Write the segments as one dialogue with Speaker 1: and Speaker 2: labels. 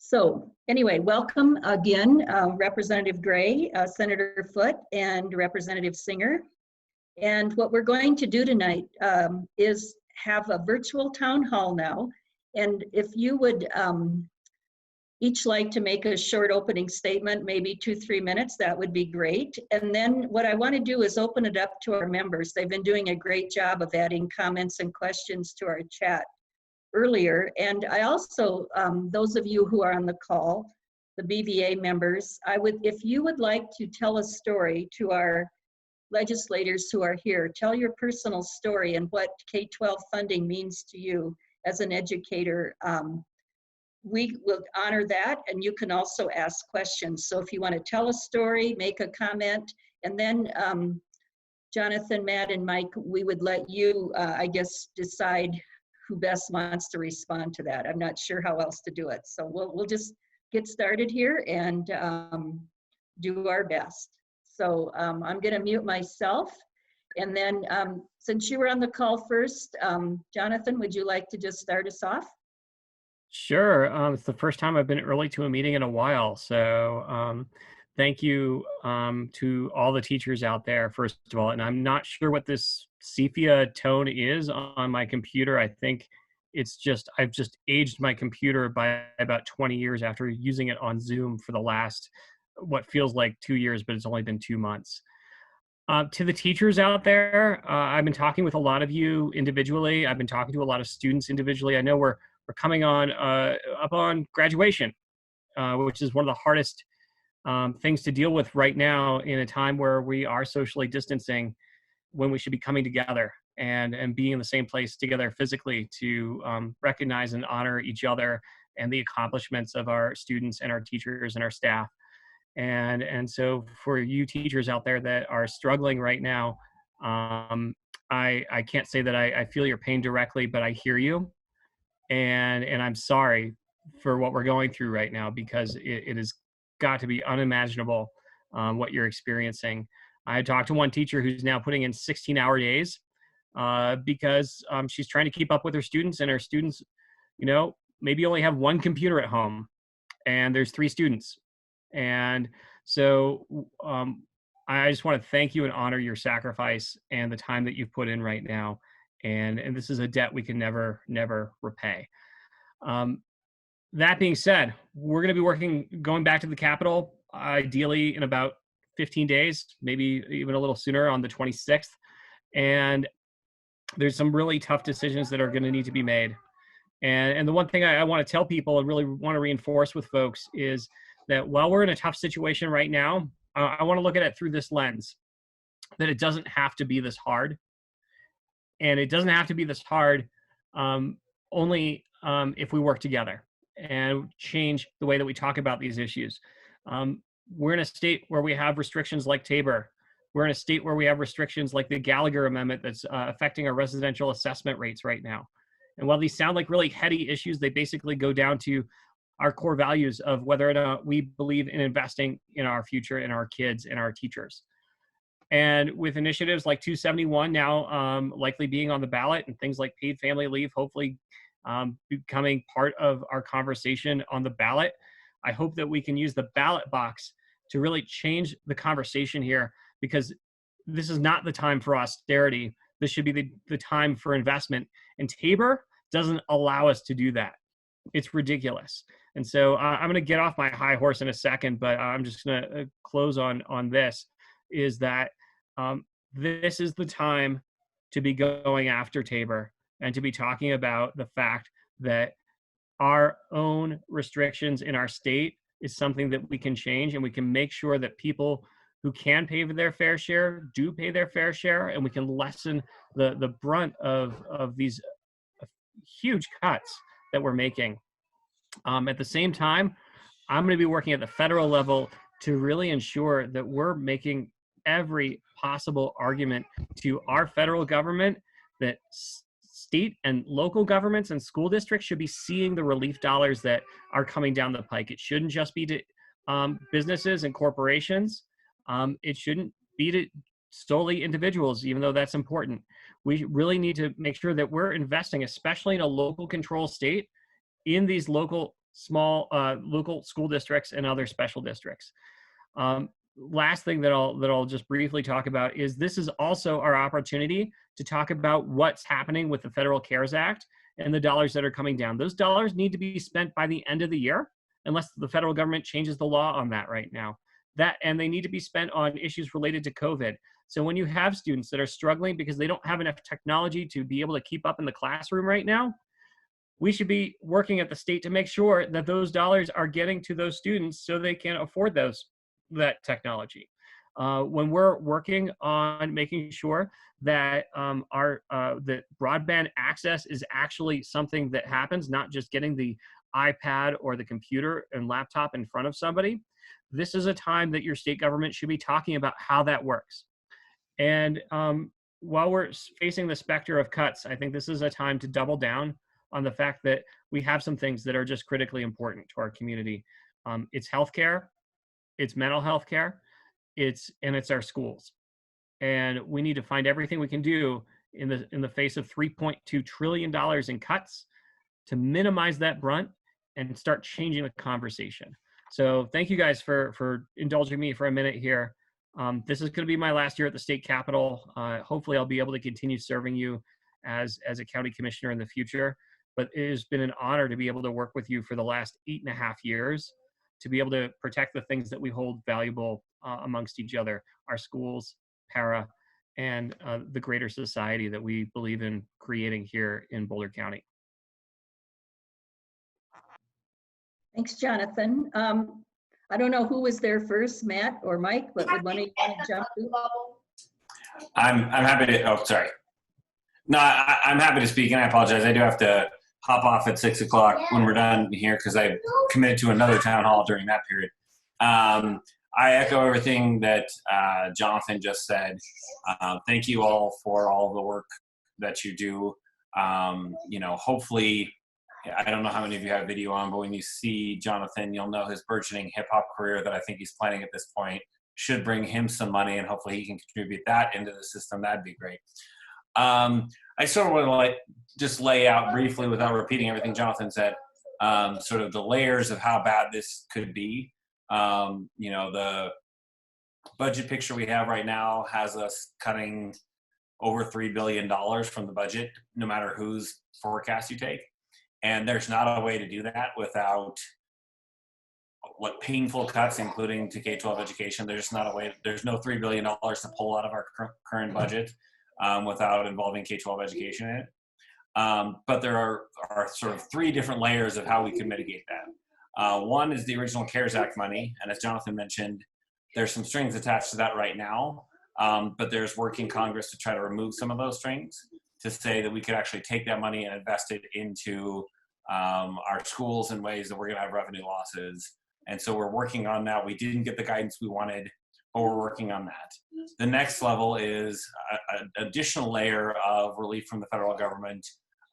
Speaker 1: So anyway, welcome again, Representative Gray, Senator Foote, and Representative Singer. And what we're going to do tonight is have a virtual town hall now. And if you would each like to make a short opening statement, maybe 2-3 minutes, that would be great. And then what I want to do is open it up to our members. They've been doing a great job of adding comments and questions to our chat earlier. And I also, those of you who are on the call, the BVEA members, if you would like to tell a story to our legislators who are here, tell your personal story and what K-12 funding means to you as an educator. We will honor that, and you can also ask questions. So if you want to tell a story, make a comment, and then Jonathan, Matt, and Mike, we would let you, I guess, decide who best wants to respond to that. I'm not sure how else to do it. So we'll just get started here and do our best. So I'm gonna mute myself. And then since you were on the call first, Jonathan, would you like to just start us off?
Speaker 2: Sure. It's the first time I've been early to a meeting in a while. So thank you to all the teachers out there, first of all. And I'm not sure what this sepia tone is on my computer. I think it's just, I've just aged my computer by about 20 years after using it on Zoom for the last, what feels like 2 years, but it's only been 2 months. To the teachers out there, I've been talking with a lot of you individually. I've been talking to a lot of students individually. I know we're coming on up on graduation, which is one of the hardest things to deal with right now in a time where we are socially distancing, when we should be coming together and being in the same place together physically to recognize and honor each other and the accomplishments of our students and our teachers and our staff. And so for you teachers out there that are struggling right now, I can't say that I feel your pain directly, but I hear you. And I'm sorry for what we're going through right now, because it has got to be unimaginable what you're experiencing. I talked to one teacher who's now putting in 16-hour days because she's trying to keep up with her students, and her students, you know, maybe only have one computer at home, and there's 3 students. And so I just want to thank you and honor your sacrifice and the time that you've put in right now. And this is a debt we can never repay. That being said, we're going to be going back to the Capitol, ideally in about 15 days, maybe even a little sooner, on the 26th. And there's some really tough decisions that are going to need to be made. And the one thing I want to tell people and really want to reinforce with folks is that while we're in a tough situation right now, I want to look at it through this lens, that it doesn't have to be this hard. And it doesn't have to be this hard only if we work together and change the way that we talk about these issues. We're in a state where we have restrictions like Tabor. We're in a state where we have restrictions like the Gallagher Amendment that's affecting our residential assessment rates right now. And while these sound like really heady issues, they basically go down to our core values of whether or not we believe in investing in our future, in our kids, and our teachers. And with initiatives like 271 now likely being on the ballot, and things like paid family leave hopefully becoming part of our conversation on the ballot, I hope that we can use the ballot box to really change the conversation here, because this is not the time for austerity. This should be the time for investment. And Tabor doesn't allow us to do that. It's ridiculous. And so I'm going to get off my high horse in a second, but I'm just going to close on this, is that this is the time to be going after Tabor and to be talking about the fact that our own restrictions in our state is something that we can change, and we can make sure that people who can pay their fair share do pay their fair share, and we can lessen the brunt of these huge cuts that we're making. At the same time, I'm going to be working at the federal level to really ensure that we're making every possible argument to our federal government that state and local governments and school districts should be seeing the relief dollars that are coming down the pike. It shouldn't just be to businesses and corporations. It shouldn't be to solely individuals, even though that's important. We really need to make sure that we're investing, especially in a local control state, in these local small local school districts and other special districts. Last thing that I'll just briefly talk about is this is also our opportunity to talk about what's happening with the Federal CARES Act and the dollars that are coming down. Those dollars need to be spent by the end of the year, unless the federal government changes the law on that right now. And they need to be spent on issues related to COVID. So when you have students that are struggling because they don't have enough technology to be able to keep up in the classroom right now, we should be working at the state to make sure that those dollars are getting to those students so they can afford that technology. When we're working on making sure that that broadband access is actually something that happens, not just getting the iPad or the computer and laptop in front of somebody, this is a time that your state government should be talking about how that works. And while we're facing the specter of cuts, I think this is a time to double down on the fact that we have some things that are just critically important to our community. It's healthcare, it's mental health care, it's our schools. And we need to find everything we can do in the face of $3.2 trillion in cuts to minimize that brunt and start changing the conversation. So thank you guys for indulging me for a minute here. This is going to be my last year at the state capitol. Hopefully I'll be able to continue serving you as a county commissioner in the future. But it has been an honor to be able to work with you for the last 8.5 years, to be able to protect the things that we hold valuable amongst each other, our schools, para, and the greater society that we believe in creating here in Boulder County.
Speaker 1: Thanks, Jonathan. I don't know who was there first, Matt or Mike, but would one of you want to jump in?
Speaker 3: I'm happy to, oh, sorry. No, I'm happy to speak, and I apologize. I do have to hop off at 6 o'clock when we're done here because I committed to another town hall during that period. I echo everything that Jonathan just said. Thank you all for all the work that you do. Hopefully, I don't know how many of you have video on, but when you see Jonathan, you'll know his burgeoning hip hop career that I think he's planning at this point should bring him some money, and hopefully he can contribute that into the system. That'd be great. I sort of want to just lay out briefly, without repeating everything Jonathan said, sort of the layers of how bad this could be. The budget picture we have right now has us cutting over $3 billion from the budget, no matter whose forecast you take. And there's not a way to do that without painful cuts, including to K-12 education. There's not a way. There's no $3 billion to pull out of our current budget without involving K-12 education in it. But there are sort of 3 different layers of how we can mitigate that. One is the original CARES Act money, and as Jonathan mentioned, there's some strings attached to that right now, but there's work in Congress to try to remove some of those strings, to say that we could actually take that money and invest it into our schools in ways that we're going to have revenue losses. And so we're working on that. We didn't get the guidance we wanted, but we're working on that. The next level is an additional layer of relief from the federal government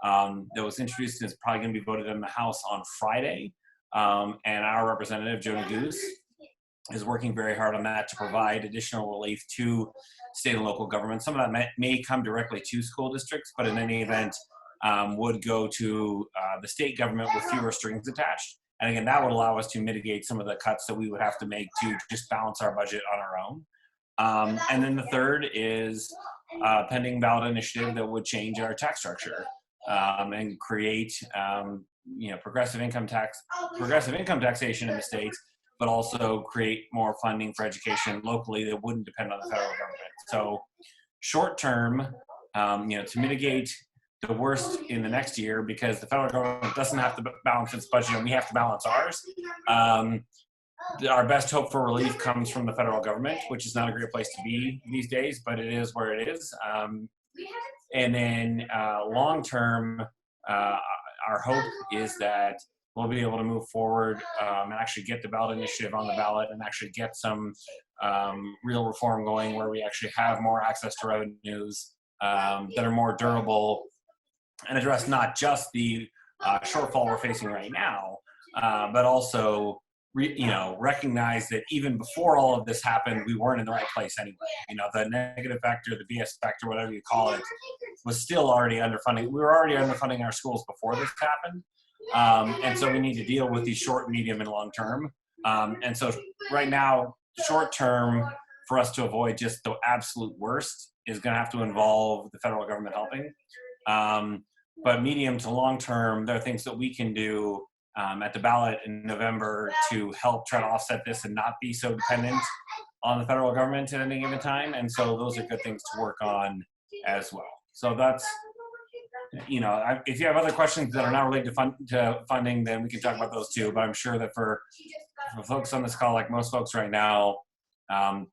Speaker 3: that was introduced and is probably going to be voted in the House on Friday. And our representative, Jody Goose, is working very hard on that to provide additional relief to state and local governments. Some of that may come directly to school districts, but in any event, would go to the state government with fewer strings attached. And again, that would allow us to mitigate some of the cuts that we would have to make to just balance our budget on our own. And then the third is a pending ballot initiative that would change our tax structure and create progressive income taxation in the states, but also create more funding for education locally that wouldn't depend on the federal government. So short term, to mitigate the worst in the next year, because the federal government doesn't have to balance its budget and we have to balance ours. Our best hope for relief comes from the federal government, which is not a great place to be these days, but it is where it is. And then long term, our hope is that we'll be able to move forward and actually get the ballot initiative on the ballot and actually get some real reform going where we actually have more access to revenues that are more durable and address not just the shortfall we're facing right now, but also recognize that even before all of this happened, we weren't in the right place anyway. The negative factor, the BS factor, whatever you call it, was still already underfunding. We were already underfunding our schools before this happened. And so we need to deal with these short, medium, and long term. And so right now, short term, for us to avoid just the absolute worst is going to have to involve the federal government helping. But medium to long term, there are things that we can do at the ballot in November to help try to offset this and not be so dependent on the federal government at any given time. And so those are good things to work on as well. So that's, if you have other questions that are not related to funding, then we can talk about those too. But I'm sure that for folks on this call, like most folks right now,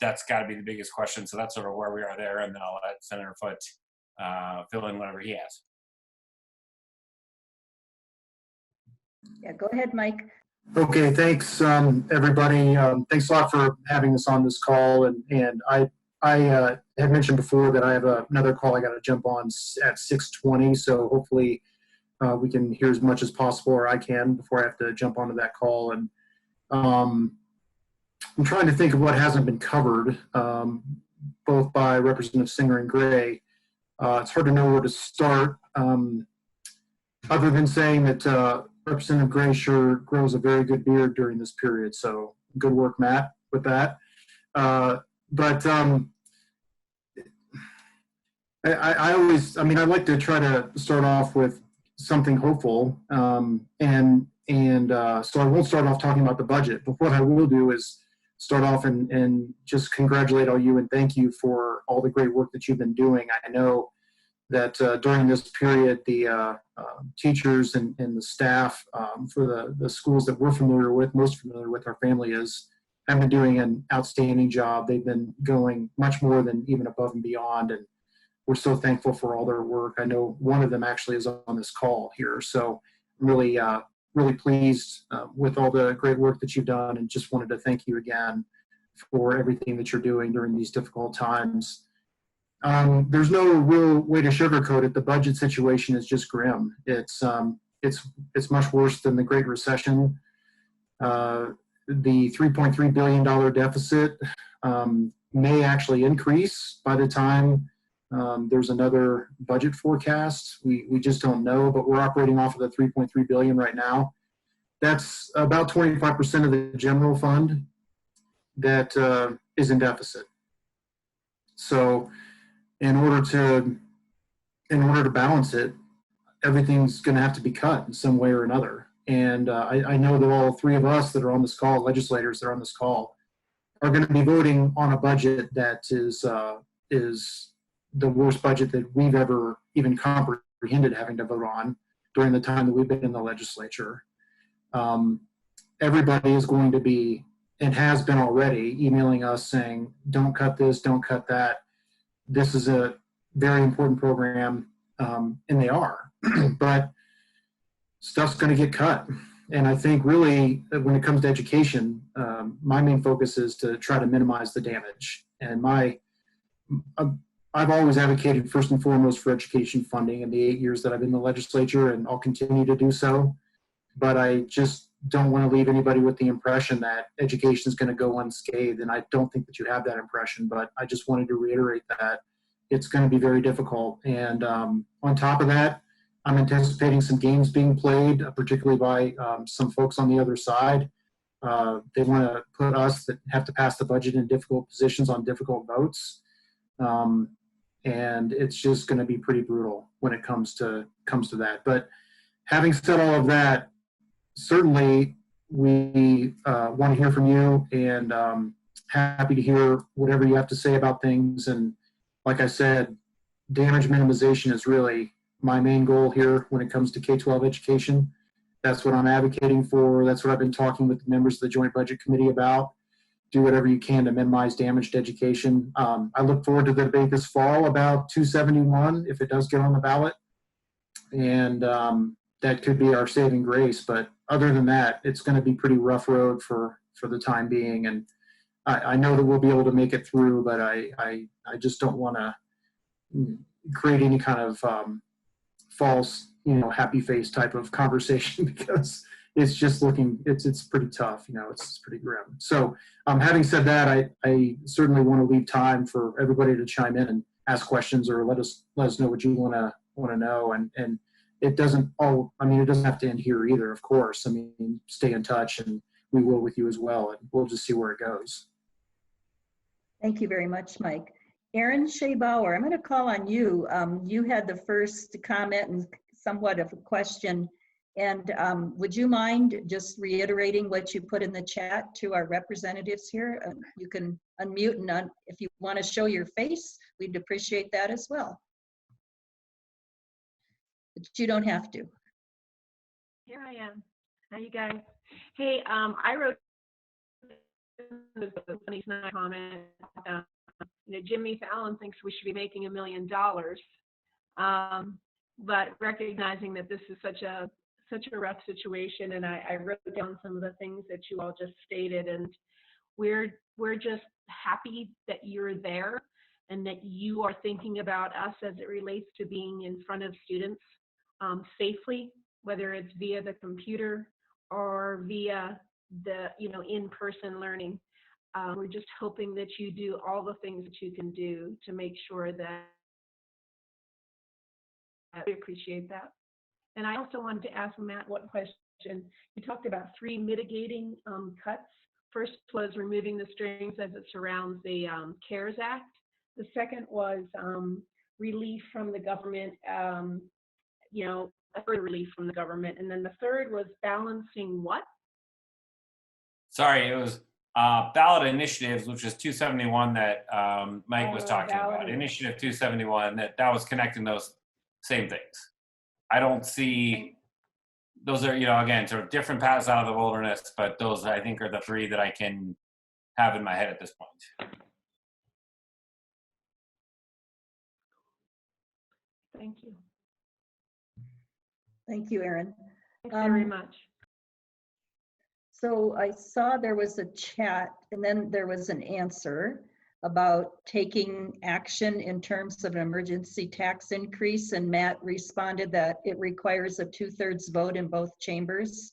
Speaker 3: that's got to be the biggest question. So that's sort of where we are there. And then I'll let Senator Foote fill in whatever he has.
Speaker 1: Yeah, go ahead, Mike.
Speaker 4: Okay, thanks, everybody. Thanks a lot for having us on this call. And I had mentioned before that I have another call I got to jump on at 6:20. So hopefully we can hear as much as possible, or I can, before I have to jump onto that call. And I'm trying to think of what hasn't been covered, both by Representative Singer and Gray. It's hard to know where to start, other than saying that Representative Gray sure grows a very good beard during this period. So good work, Matt, with that. I like to try to start off with something hopeful. So I won't start off talking about the budget, but what I will do is start off and just congratulate all you and thank you for all the great work that you've been doing. I know that during this period, the teachers and the staff for the schools that we're most familiar with, our family is, have been doing an outstanding job. They've been going much more than even above and beyond, and we're so thankful for all their work. I know one of them actually is on this call here, so I'm really pleased with all the great work that you've done, and just wanted to thank you again for everything that you're doing during these difficult times. There's no real way to sugarcoat it. The budget situation is just grim. It's much worse than the Great Recession. The $3.3 billion deficit may actually increase by the time there's another budget forecast. We just don't know, but we're operating off of the $3.3 billion right now. That's about 25% of the general fund that is in deficit. So in order to balance it, everything's going to have to be cut in some way or another. And I know that all three of us that are on this call, legislators that are on this call, are going to be voting on a budget that is the worst budget that we've ever even comprehended having to vote on during the time that we've been in the legislature. Everybody is going to be, and has been already, emailing us saying, don't cut this, don't cut that. This is a very important program, and they are, but stuff's going to get cut. And I think really when it comes to education, my main focus is to try to minimize the damage. And I've always advocated first and foremost for education funding in the 8 years that I've been in the legislature, and I'll continue to do so. But I just don't want to leave anybody with the impression that education is going to go unscathed. And I don't think that you have that impression, but I just wanted to reiterate that it's going to be very difficult. And on top of that, I'm anticipating some games being played, particularly by some folks on the other side. They want to put us that have to pass the budget in difficult positions on difficult votes. And it's just going to be pretty brutal when it comes to that. But having said all of that, certainly we want to hear from you, and happy to hear whatever you have to say about things. And like I said, damage minimization is really my main goal here when it comes to K-12 education. That's what I'm advocating for. That's what I've been talking with the members of the Joint Budget Committee about. Do whatever you can to minimize damage to education. I look forward to the debate this fall about 271 if it does get on the ballot. And that could be our saving grace. But other than that, it's going to be pretty rough road for the time being. And I know that we'll be able to make it through, but I just don't want to create any kind of false, happy face type of conversation, because it's just it's pretty tough. It's pretty grim. So having said that, I certainly want to leave time for everybody to chime in and ask questions, or let us know what you want to know. And it doesn't have to end here either, of course. I mean, stay in touch, and we will with you as well, and we'll just see where it goes.
Speaker 1: Thank you very much, Mike. Aaron Shea Bauer, I'm going to call on you. You had the first comment and somewhat of a question. And would you mind just reiterating what you put in the chat to our representatives here? You can unmute, and if you want to show your face, we'd appreciate that as well. But you don't have to.
Speaker 5: Here I am. Hi, you guys. Hey, I wrote the funny comment. Jimmy Fallon thinks we should be making $1 million, but recognizing that this is such a rough situation, and I wrote down some of the things that you all just stated, and we're just happy that you're there and that you are thinking about us as it relates to being in front of students safely, whether it's via the computer or via the in-person learning. We're just hoping that you do all the things that you can do to make sure that we appreciate that. And I also wanted to ask Matt one question. You talked about 3 mitigating cuts. First was removing the strings as it surrounds the CARES Act. The second was relief from the government, further relief from the government. And then the third was balancing what?
Speaker 3: Sorry, it was ballot initiatives, which is 271 that Mike was talking about. Initiative 271, that was connecting those same things. I don't see, those are, again, sort of different paths out of the wilderness, but those I think are the 3 that I can have in my head at this point.
Speaker 5: Thank you.
Speaker 1: Thank you, Aaron.
Speaker 5: Thanks very much.
Speaker 1: So I saw there was a chat, and then there was an answer about taking action in terms of an emergency tax increase, and Matt responded that it requires a 2/3 vote in both chambers,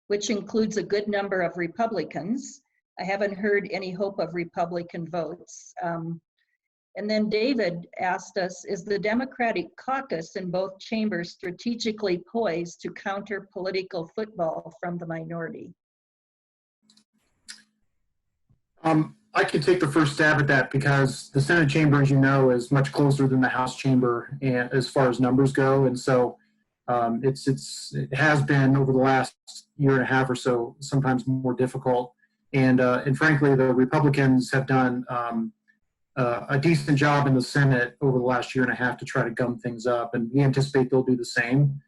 Speaker 1: which includes a good number of Republicans. I haven't heard any hope of Republican votes. And then David asked us, is the Democratic caucus in both chambers strategically poised to counter political football from the minority?
Speaker 4: I could take the first stab at that because the Senate chamber, as you know, is much closer than the House chamber and as far as numbers go. And so it has been over the last year and a half or so, sometimes more difficult. And frankly, the Republicans have done a decent job in the Senate over the last year and a half to try to gum things up. And we anticipate they'll do the same.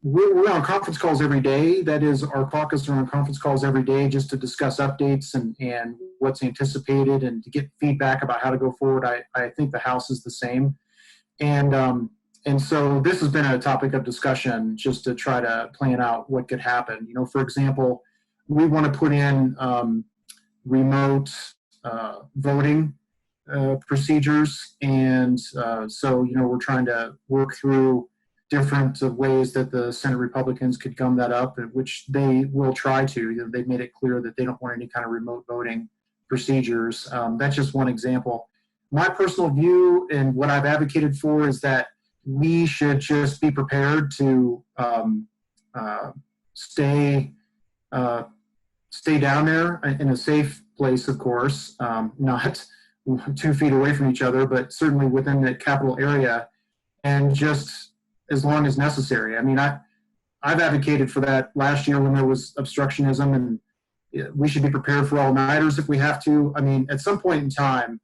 Speaker 4: We're on conference calls every day. That is, our caucus are on conference calls every day just to discuss updates and what's anticipated and to get feedback about how to go forward. I think the House is the same. And so this has been a topic of discussion just to try to plan out what could happen. For example, we want to put in remote voting procedures. And so, we're trying to work through different ways that the Senate Republicans could gum that up, which they will try to. They've made it clear that they don't want any kind of remote voting procedures. That's just one example. My personal view and what I've advocated for is that we should just be prepared to stay down there in a safe place, of course, not 2 feet away from each other, but certainly within the Capitol area, and just as long as necessary. I mean, I've advocated for that last year when there was obstructionism, and we should be prepared for all-nighters if we have to. I mean, at some point in time,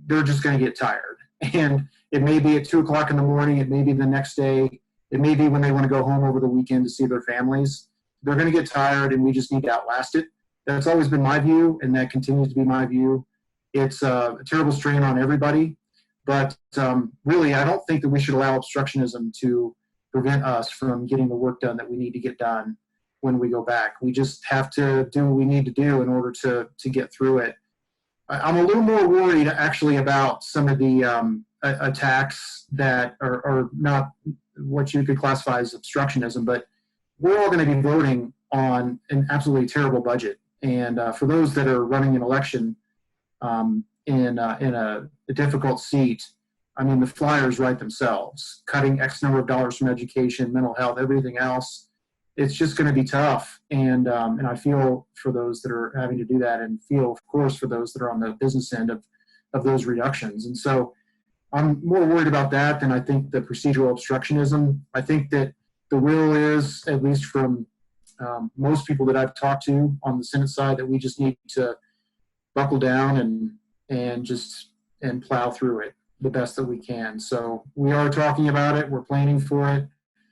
Speaker 4: they're just going to get tired. And it may be at 2 o'clock in the morning, it may be the next day, it may be when they want to go home over the weekend to see their families. They're going to get tired, and we just need to outlast it. That's always been my view, and that continues to be my view. It's a terrible strain on everybody. But really, I don't think that we should allow obstructionism to prevent us from getting the work done that we need to get done when we go back. We just have to do what we need to do in order to get through it. I'm a little more worried, actually, about some of the attacks that are not what you could classify as obstructionism, but we're all going to be voting on an absolutely terrible budget. And for those that are running an election in a difficult seat, I mean, the flyers write themselves. Cutting X number of dollars from education, mental health, everything else, it's just going to be tough. And I feel for those that are having to do that, and feel, of course, for those that are on the business end of those reductions. And so I'm more worried about that than I think the procedural obstructionism. I think that the will is, at least from most people that I've talked to on the Senate side, that we just need to buckle down and plow through it the best that we can. So we are talking about it. We're planning for it.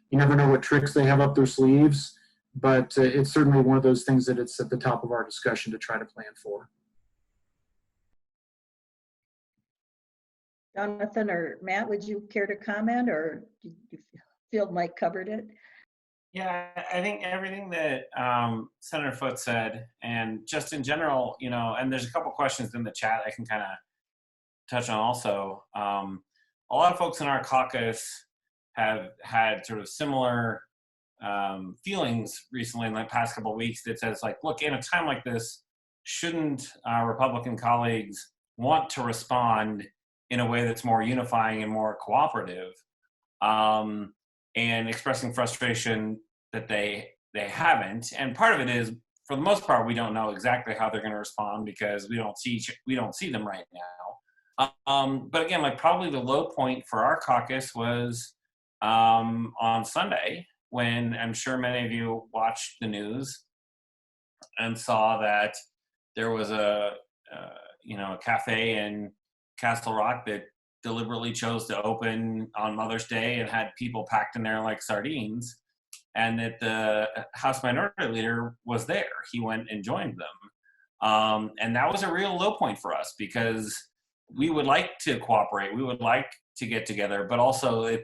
Speaker 4: You never know what tricks they have up their sleeves, but it's certainly one of those things that it's at the top of our discussion to try to plan for.
Speaker 1: Jonathan or Matt, would you care to comment, or do you feel Mike covered it?
Speaker 3: Yeah, I think everything that Senator Foote said, and just in general, you know, and there's a couple questions in the chat I can kind of touch on also. A lot of folks in our caucus have had sort of similar feelings recently in the past couple of weeks that says, like, look, in a time like this, shouldn't our Republican colleagues want to respond in a way that's more unifying and more cooperative, and expressing frustration that they haven't. And part of it is, for the most part, we don't know exactly how they're going to respond because we don't see them right now. But again, like, probably the low point for our caucus was on Sunday, when I'm sure many of you watched the news and saw that there was a cafe in Castle Rock that deliberately chose to open on Mother's Day and had people packed in there like sardines, and that the House Minority Leader was there. He went and joined them. And that was a real low point for us, because we would like to cooperate. We would like to get together, but also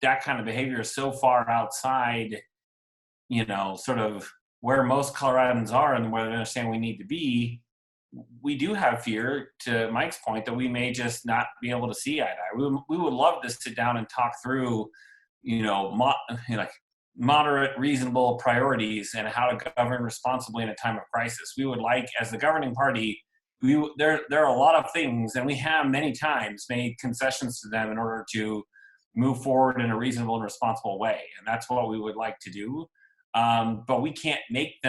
Speaker 3: that kind of behavior is so far outside, you know, sort of where most Coloradans are and where they understand we need to be. We do have fear, to Mike's point, that we may just not be able to see eye to eye. We would love to sit down and talk through, you know, like moderate, reasonable priorities and how to govern responsibly in a time of crisis. We would like, as the governing party, there are a lot of things, and we have many times made concessions to them in order to move forward in a reasonable and responsible way. And that's what we would like to do. But we can't make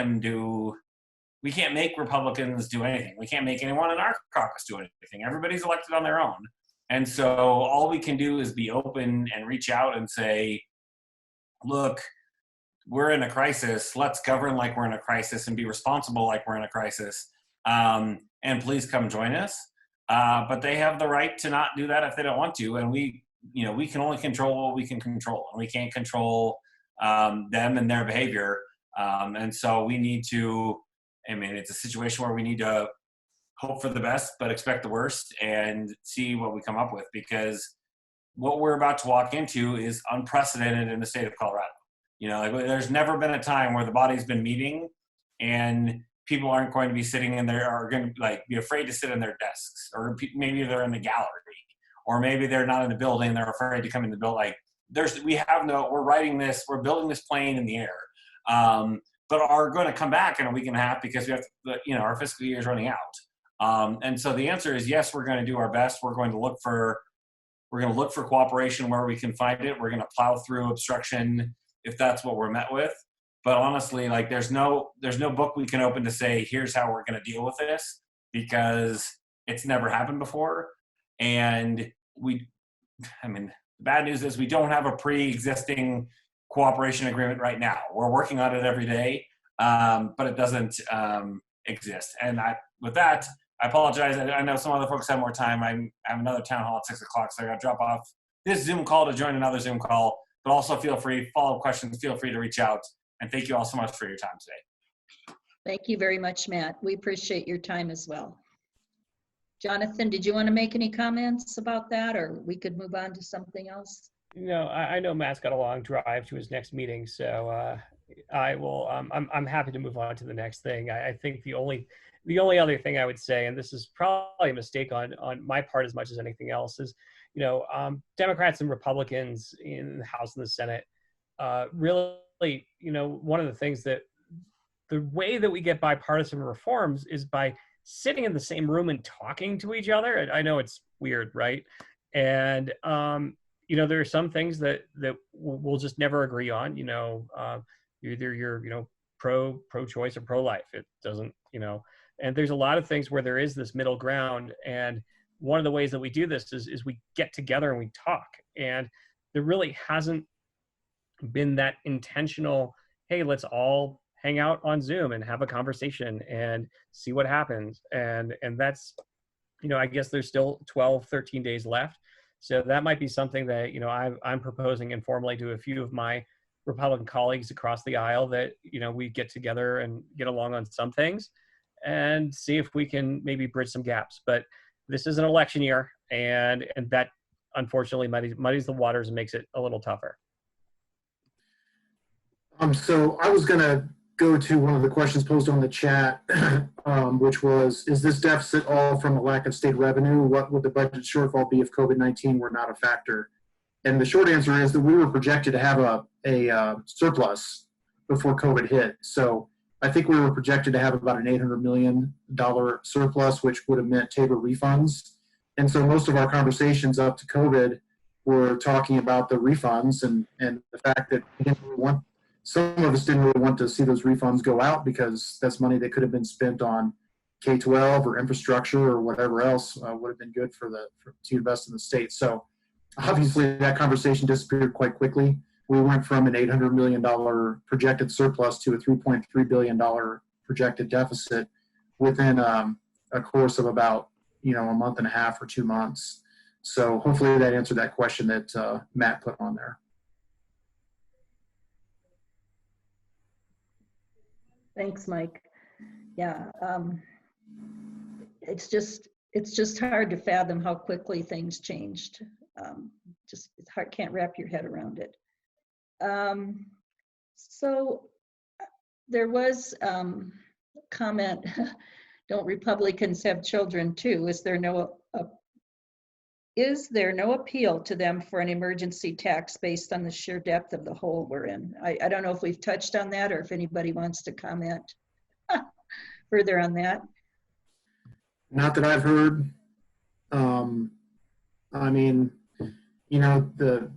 Speaker 3: Republicans do anything. We can't make anyone in our caucus do anything. Everybody's elected on their own. And so all we can do is be open and reach out and say, look, we're in a crisis. Let's govern like we're in a crisis and be responsible like we're in a crisis. And please come join us. But they have the right to not do that if they don't want to. And we can only control what we can control. And we can't control them and their behavior. And so we need to, it's a situation where we need to hope for the best, but expect the worst and see what we come up with, because what we're about to walk into is unprecedented in the state of Colorado. You know, like, there's never been a time where the body's been meeting and people aren't going to be sitting in there, are going to be afraid to sit in their desks, or maybe they're in the gallery, or maybe they're not in the building, they're afraid to come in the building. We're building this plane in the air. But are going to come back in a week and a half because we have our fiscal year is running out. And so the answer is yes, we're going to do our best. We're going to look for cooperation where we can find it. We're going to plow through obstruction if that's what we're met with. But honestly, like, there's no book we can open to say, here's how we're going to deal with this, because it's never happened before. And the bad news is we don't have a pre-existing cooperation agreement right now. We're working on it every day, but it doesn't exist. And with that, I apologize. I know some other folks have more time. I have another town hall at 6:00, so I got to drop off this Zoom call to join another Zoom call. But also follow-up questions, feel free to reach out. And thank you all so much for your time today.
Speaker 1: Thank you very much, Matt. We appreciate your time as well. Jonathan, did you want to make any comments about that, or we could move on to something else?
Speaker 2: No, I know Matt's got a long drive to his next meeting, so I will. I'm happy to move on to the next thing. I think the only other thing I would say, and this is probably a mistake on my part as much as anything else, is Democrats and Republicans in the House and the Senate really, one of the things that the way that we get bipartisan reforms is by sitting in the same room and talking to each other. I know it's weird, right? And there are some things that we'll just never agree on. Either you're pro-choice or pro-life. It doesn't, and there's a lot of things where there is this middle ground. And one of the ways that we do this is we get together and we talk. And there really hasn't been that intentional, hey, let's all hang out on Zoom and have a conversation and see what happens. And that's, I guess there's still 12, 13 days left. So that might be something that, I'm proposing informally to a few of my Republican colleagues across the aisle, that, we get together and get along on some things and see if we can maybe bridge some gaps. But this is an election year, and that unfortunately muddies the waters and makes it a little tougher.
Speaker 4: So I was going to go to one of the questions posted on the chat, which was, is this deficit all from a lack of state revenue? What would the budget shortfall be if COVID-19 were not a factor? And the short answer is that we were projected to have a surplus before COVID hit. So I think we were projected to have about an $800 million surplus, which would have meant Tabor refunds. And so most of our conversations up to COVID were talking about the refunds and the fact that we didn't really want, some of us didn't really want to see those refunds go out, because that's money that could have been spent on K-12 or infrastructure or whatever else would have been good to invest in the state. So obviously that conversation disappeared quite quickly. We went from an $800 million projected surplus to a $3.3 billion projected deficit within a course of about, a month and a half or 2 months. So hopefully that answered that question that Matt put on there.
Speaker 1: Thanks, Mike. Yeah, it's just hard to fathom how quickly things changed. It's hard, can't wrap your head around it. So there was a comment, don't Republicans have children too? Is there no appeal to them for an emergency tax based on the sheer depth of the hole we're in? I don't know if we've touched on that, or if anybody wants to comment further on that.
Speaker 4: Not that I've heard. The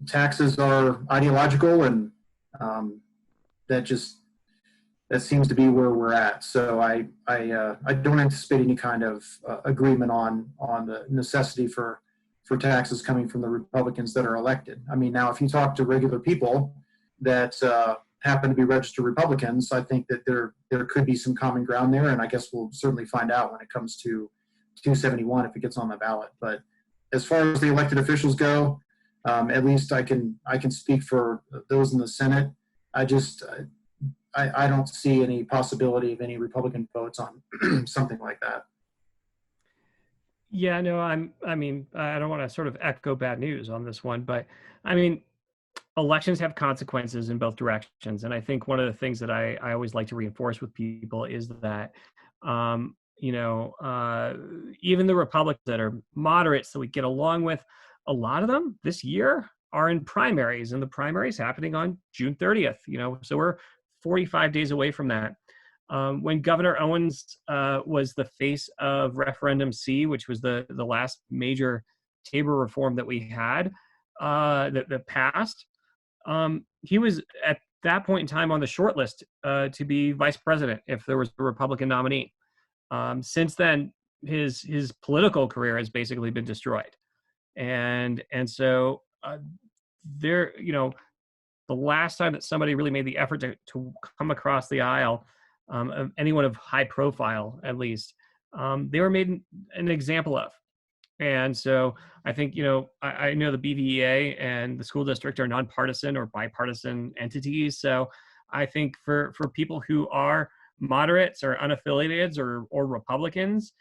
Speaker 4: taxes are ideological, and that seems to be where we're at. So I don't anticipate any kind of agreement on the necessity for taxes coming from the Republicans that are elected. I mean, now if you talk to regular people that happen to be registered Republicans, I think that there could be some common ground there, and I guess we'll certainly find out when it comes to 271 if it gets on the ballot. But as far as the elected officials go, at least I can speak for those in the Senate. I don't see any possibility of any Republican votes on something like that.
Speaker 2: Yeah, no, I don't want to sort of echo bad news on this one, but I mean, elections have consequences in both directions. And I think one of the things that I always like to reinforce with people is that, even the Republicans that are moderates that we get along with, a lot of them this year are in primaries, and the primaries happening on June 30th, so we're 45 days away from that. When Governor Owens was the face of Referendum C, which was the last major Tabor reform that we had that passed, he was at that point in time on the short list to be vice president if there was a Republican nominee. Since then, his political career has basically been destroyed. And so the last time that somebody really made the effort to come across the aisle, of anyone of high profile, at least, they were made an example of. And so I think, I know the BVEA and the school district are nonpartisan or bipartisan entities. So I think for people who are moderates or unaffiliated or Republicans,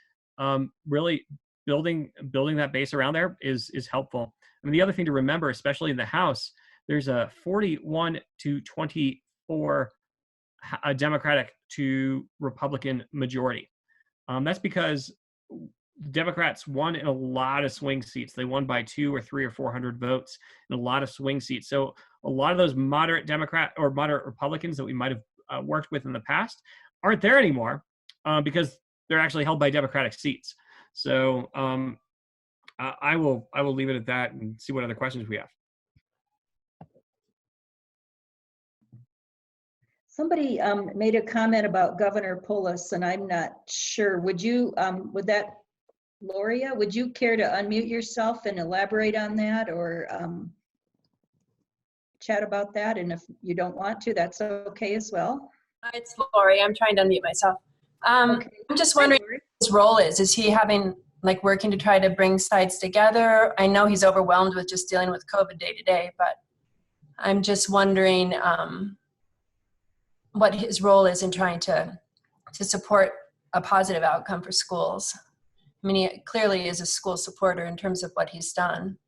Speaker 2: really building that base around there is helpful. I mean, the other thing to remember, especially in the House, there's a 41 to 24 Democratic to Republican majority. That's because Democrats won in a lot of swing seats. They won by 200 or 300 or 400 votes in a lot of swing seats. So a lot of those moderate Democrat or moderate Republicans that we might have worked with in the past aren't there anymore because they're actually held by Democratic seats. So I will leave it at that and see what other questions we have.
Speaker 1: Somebody made a comment about Governor Polis, and I'm not sure. Would you, Gloria, would you care to unmute yourself and elaborate on that, or chat about that? And if you don't want to, that's okay as well.
Speaker 6: Hi, it's Lori. I'm trying to unmute myself.
Speaker 1: Okay.
Speaker 6: I'm just wondering what his role is. Is he having, like, working to try to bring sides together? I know he's overwhelmed with just dealing with COVID day to day, but I'm just wondering what his role is in trying to support a positive outcome for schools. I mean, he clearly is a school supporter in terms of what he's done.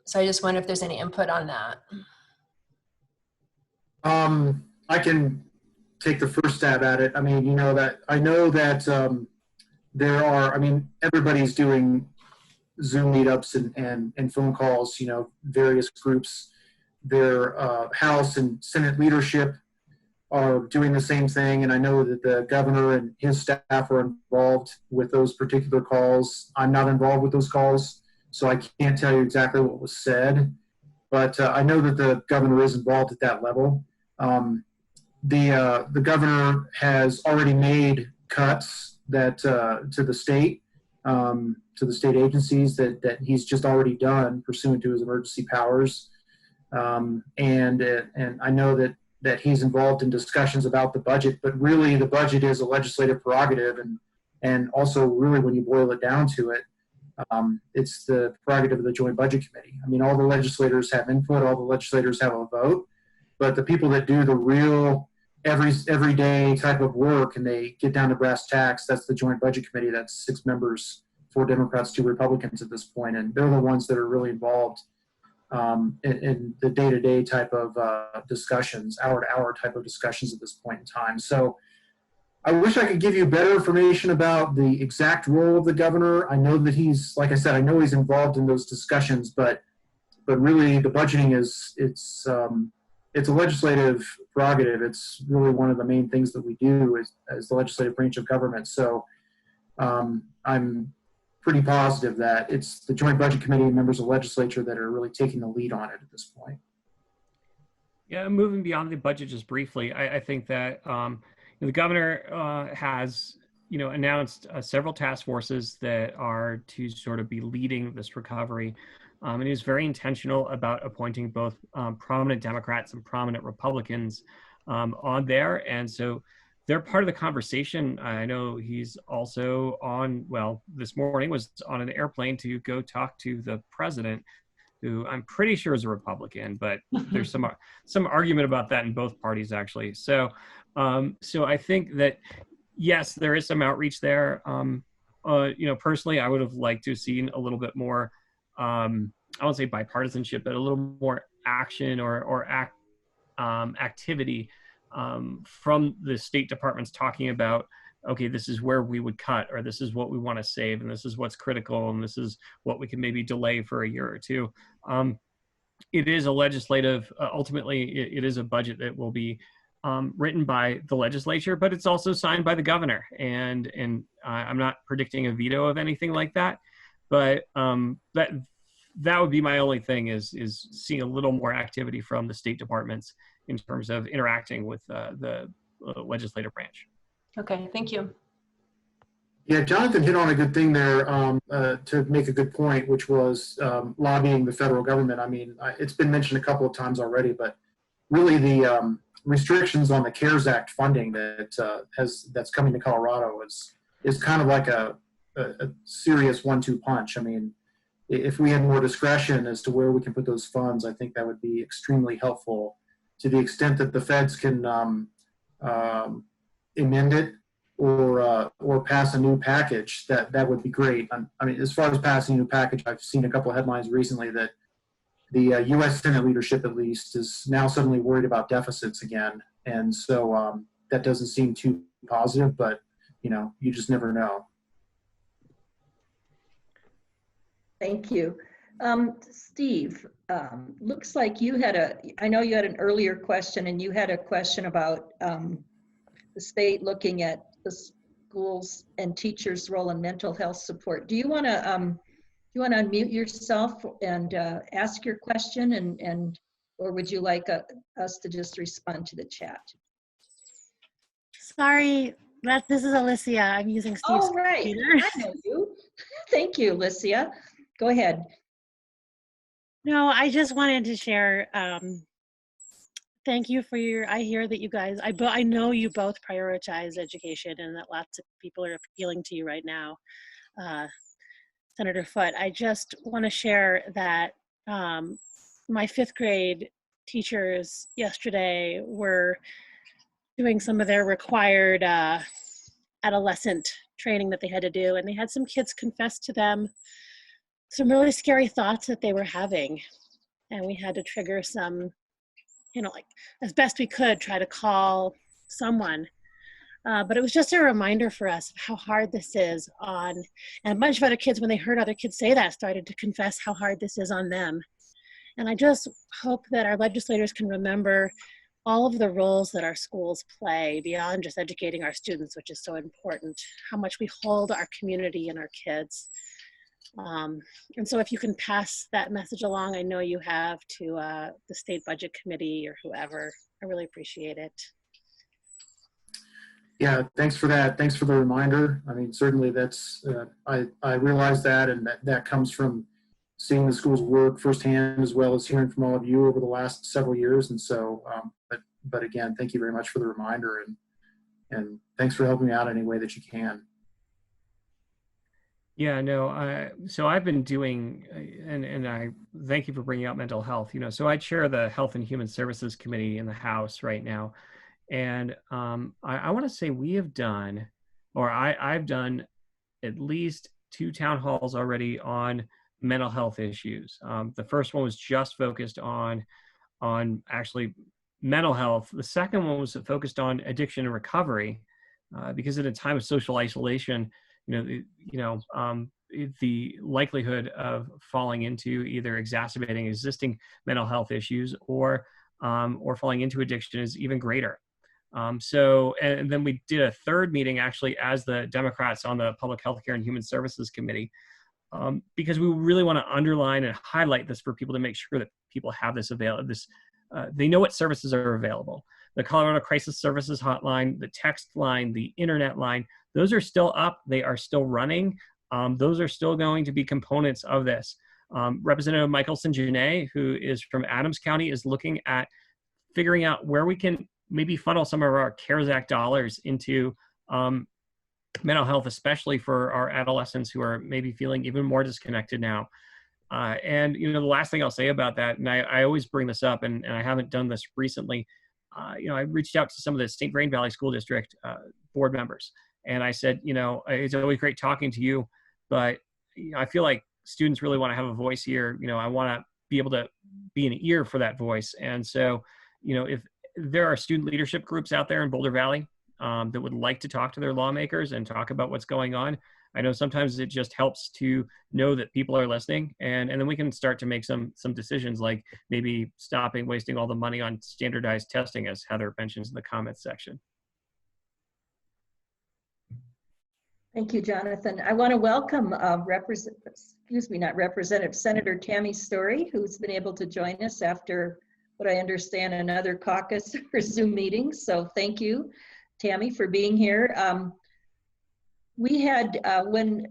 Speaker 6: So I just wonder if there's any input on that.
Speaker 4: I can take the first stab at it. I mean, I know that there are, I mean, everybody's doing Zoom meetups and phone calls, various groups. Their House and Senate leadership are doing the same thing. And I know that the governor and his staff are involved with those particular calls. I'm not involved with those calls, so I can't tell you exactly what was said. But I know that the governor is involved at that level. The governor has already made cuts that to the state agencies that he's just already done pursuant to his emergency powers. And I know that he's involved in discussions about the budget, but really the budget is a legislative prerogative, and also really when you boil it down to it, it's the prerogative of the Joint Budget Committee. I mean, all the legislators have input, all the legislators have a vote, but the people that do the real everyday type of work and they get down to brass tacks, that's the Joint Budget Committee. That's 6 members, 4 Democrats, 2 Republicans at this point, and they're the ones that are really involved in the day-to-day type of discussions, hour-to-hour type of discussions at this point in time. So I wish I could give you better information about the exact role of the governor. I know that he's, like I said, I know he's involved in those discussions, but really the budgeting it's a legislative prerogative. It's really one of the main things that we do as the legislative branch of government. So I'm pretty positive that it's the Joint Budget Committee and members of the legislature that are really taking the lead on it at this point.
Speaker 2: Yeah, moving beyond the budget just briefly, I think that the governor has announced several task forces that are to sort of be leading this recovery. And he's very intentional about appointing both prominent Democrats and prominent Republicans on there. And so they're part of the conversation. I know he's also this morning was on an airplane to go talk to the president, who I'm pretty sure is a Republican, but there's some argument about that in both parties, actually. So I think that, yes, there is some outreach there. Personally, I would have liked to have seen a little bit more, I won't say bipartisanship, but a little more action or activity from the State Departments talking about, okay, this is where we would cut, or this is what we want to save, and this is what's critical, and this is what we can maybe delay for a year or two. It is a legislative, ultimately, it is a budget that will be written by the legislature, but it's also signed by the governor. And I'm not predicting a veto of anything like that, but that would be my only thing is seeing a little more activity from the State Departments in terms of interacting with the legislative branch.
Speaker 6: Okay, thank you.
Speaker 4: Yeah, Jonathan hit on a good thing there to make a good point, which was lobbying the federal government. I mean, it's been mentioned a couple of times already, but really the restrictions on the CARES Act funding that's coming to Colorado is kind of like a serious 1-2 punch. I mean, if we had more discretion as to where we can put those funds, I think that would be extremely helpful. To the extent that the feds can amend it or pass a new package, that would be great. I mean, as far as passing a new package, I've seen a couple of headlines recently that the U.S. Senate leadership, at least, is now suddenly worried about deficits again, and so that doesn't seem too positive. But you just never know.
Speaker 1: Thank you. Steve, looks like I know you had an earlier question, and you had a question about the state looking at the schools and teachers' role in mental health support. Do you want to unmute yourself and ask your question, or would you like us to just respond to the chat?
Speaker 7: Sorry, this is Alicia. I'm using Steve's
Speaker 1: Oh, right.
Speaker 7: computer.
Speaker 1: I know you. Thank you, Alicia. Go ahead.
Speaker 7: No, I just wanted to share. Thank you for I hear that you guys, I know you both prioritize education and that lots of people are appealing to you right now. Senator Foote, I just want to share that my 5th grade teachers yesterday were doing some of their required adolescent training that they had to do, and they had some kids confess to them some really scary thoughts that they were having, and we had to trigger some, like as best we could, try to call someone. But it was just a reminder for us of how hard this is and a bunch of other kids, when they heard other kids say that, started to confess how hard this is on them. And I just hope that our legislators can remember all of the roles that our schools play beyond just educating our students, which is so important, how much we hold our community and our kids. And so if you can pass that message along, I know you have, to the State Budget Committee or whoever, I really appreciate it.
Speaker 4: Yeah, thanks for that. Thanks for the reminder. I mean, certainly that's, I realize that, and that comes from seeing the schools work firsthand, as well as hearing from all of you over the last several years. And so, but again, thank you very much for the reminder, and thanks for helping me out any way that you can.
Speaker 2: Yeah, no, so I've been doing, and I thank you for bringing out mental health. So I chair the Health and Human Services Committee in the House right now. And I want to say we have done, or I've done at least 2 town halls already on mental health issues. The first one was just focused on actually mental health. The second one was focused on addiction and recovery, because at a time of social isolation, the likelihood of falling into either exacerbating existing mental health issues or falling into addiction is even greater. And then we did a 3rd meeting actually as the Democrats on the Public Health Care and Human Services Committee, because we really want to underline and highlight this for people to make sure that people have this available. They know what services are available. The Colorado Crisis Services Hotline, the text line, the internet line, those are still up. They are still running. Those are still going to be components of this. Representative Michael St-Jeannet, who is from Adams County, is looking at figuring out where we can maybe funnel some of our CARES Act dollars into mental health, especially for our adolescents who are maybe feeling even more disconnected now. And the last thing I'll say about that, and I always bring this up, and I haven't done this recently, I reached out to some of the St. Vrain Valley School District board members, and I said, it's always great talking to you, but I feel like students really want to have a voice here. I want to be able to be an ear for that voice. And so, if there are student leadership groups out there in Boulder Valley that would like to talk to their lawmakers and talk about what's going on, I know sometimes it just helps to know that people are listening, and then we can start to make some decisions, like maybe stopping wasting all the money on standardized testing, as Heather mentions in the comments section.
Speaker 1: Thank you, Jonathan. I want to welcome Senator Tammy Story, who's been able to join us after what I understand another caucus or Zoom meeting. So thank you, Tammy, for being here. We had, when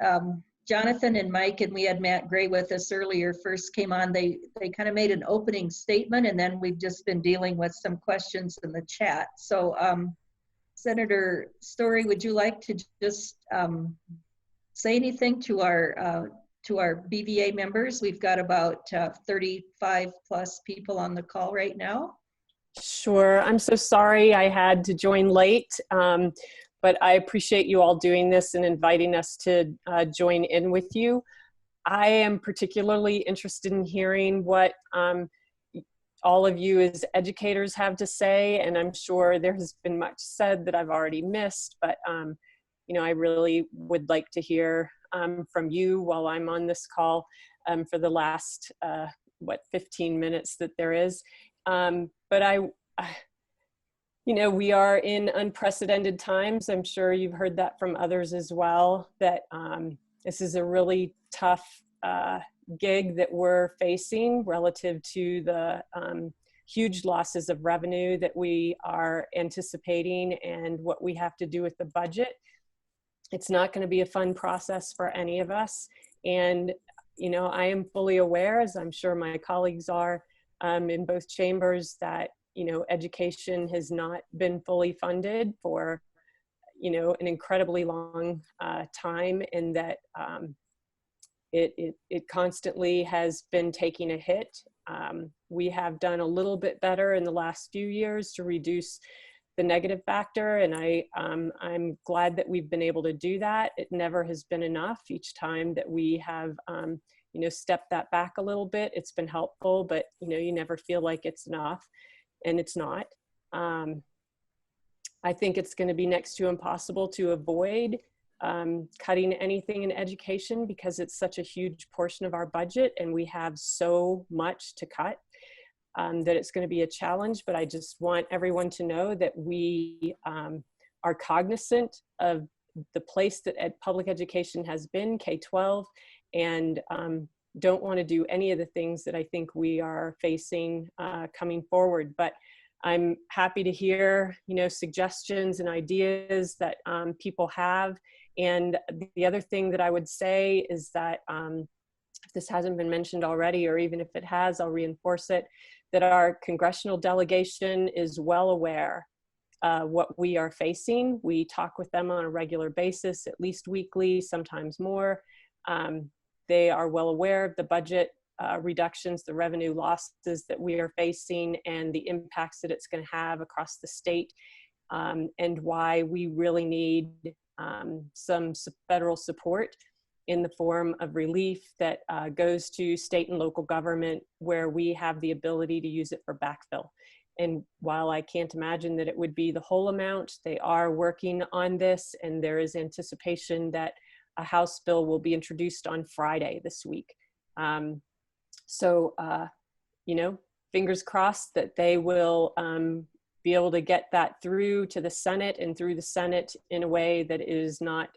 Speaker 1: Jonathan and Mike and we had Matt Gray with us earlier first came on, they kind of made an opening statement, and then we've just been dealing with some questions in the chat. So Senator Story, would you like to just say anything to our BVA members? We've got about 35 plus people on the call right now.
Speaker 8: Sure. I'm so sorry I had to join late, but I appreciate you all doing this and inviting us to join in with you. I am particularly interested in hearing what all of you as educators have to say, and I'm sure there has been much said that I've already missed, but I really would like to hear from you while I'm on this call for the last 15 minutes that there is. But You know, we are in unprecedented times. I'm sure you've heard that from others as well, that this is a really tough gig that we're facing relative to the huge losses of revenue that we are anticipating and what we have to do with the budget. It's not going to be a fun process for any of us. And, you know, I am fully aware, as I'm sure my colleagues are in both chambers, that, you know, education has not been fully funded for, you know, an incredibly long time, and that it constantly has been taking a hit. We have done a little bit better in the last few years to reduce the negative factor, and I'm glad that we've been able to do that. It never has been enough. Each time that we have you know, stepped that back a little bit, it's been helpful, but you know, you never feel like it's enough, and it's not. I think it's going to be next to impossible to avoid cutting anything in education, because it's such a huge portion of our budget and we have so much to cut that it's going to be a challenge. But I just want everyone to know that we are cognizant of the place that public education has been, K-12, and don't want to do any of the things that I think we are facing coming forward. But I'm happy to hear, you know, suggestions and ideas that people have. And the other thing that I would say is that if this hasn't been mentioned already, or even if it has, I'll reinforce it, that our congressional delegation is well aware what we are facing. We talk with them on a regular basis, at least weekly, sometimes more. They are well aware of the budget reductions, the revenue losses that we are facing, and the impacts that it's going to have across the state, and why we really need some federal support in the form of relief that goes to state and local government, where we have the ability to use it for backfill. And while I can't imagine that it would be the whole amount, they are working on this, and there is anticipation that a House bill will be introduced on Friday this week. So, you know, fingers crossed that they will be able to get that through to the Senate, and through the Senate in a way that is not